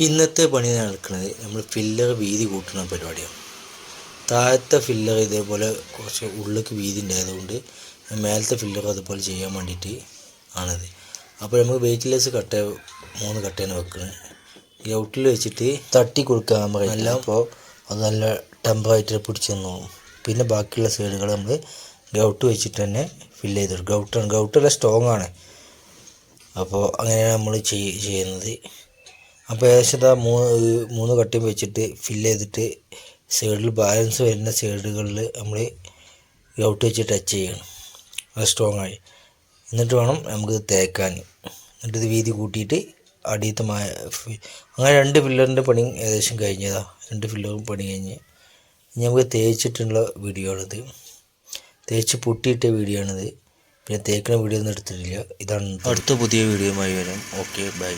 ഇന്നത്തെ പണി നടക്കുന്നത് നമ്മൾ ഫില്ലർ വീതി കൂട്ടുന്ന പരിപാടിയാണ്. താഴത്തെ ഫില്ലർ ഇതേപോലെ കുറച്ച് ഉള്ളിലേക്ക് വീതി ഉണ്ടായതുകൊണ്ട് മേലത്തെ ഫില്ലർ അതുപോലെ ചെയ്യാൻ വേണ്ടിയിട്ട് ആണിത്. അപ്പോൾ നമുക്ക് വെയ്റ്റ്ലെസ് കട്ട 3 കട്ടയാണ് വെക്കുന്നത്. ഗ്രൗട്ടിൽ വെച്ചിട്ട് തട്ടി കൊടുക്കാൻ പറയില്ല, അപ്പോൾ അത് നല്ല ടെമ്പറായിട്ട് പിടിച്ച് നിന്നോളും. പിന്നെ ബാക്കിയുള്ള സൈഡുകൾ നമ്മൾ ഗ്രൗട്ട് വെച്ചിട്ട് തന്നെ ഫില്ല് ചെയ്തെടുക്കും. ഗ്രൗട്ടല്ല സ്ട്രോങ് ആണ്. അപ്പോൾ അങ്ങനെയാണ് നമ്മൾ ചെയ്യുന്നത്. അപ്പോൾ ഏകദേശം 3 കട്ടയും വെച്ചിട്ട് ഫില്ല് ചെയ്തിട്ട് സൈഡിൽ ബാലൻസ് വരുന്ന സൈഡുകളിൽ നമ്മൾ ഗ്രൗട്ട് വെച്ച് ടച്ച് ചെയ്യണം, അത് സ്ട്രോങ് ആയി. എന്നിട്ട് വേണം നമുക്ക് തേക്കാൻ. എന്നിട്ട് ഇത് വീതി കൂട്ടിയിട്ട് അടിയത്തെ അങ്ങനെ 2 ഫില്ലറിൻ്റെ പണി ഏകദേശം കഴിഞ്ഞതാണ്. 2 ഫില്ലറും പണി കഴിഞ്ഞ് ഇനി നമുക്ക് തേച്ചിട്ടുള്ള വീഡിയോ ആണിത്. തേച്ച് പൊട്ടിയിട്ട വീഡിയോ ആണിത്. പിന്നെ തേക്കുന്ന വീഡിയോ ഒന്നും എടുത്തിട്ടില്ല. ഇതാണ് അടുത്ത പുതിയ വീഡിയോയുമായി വരാം. Okay, by.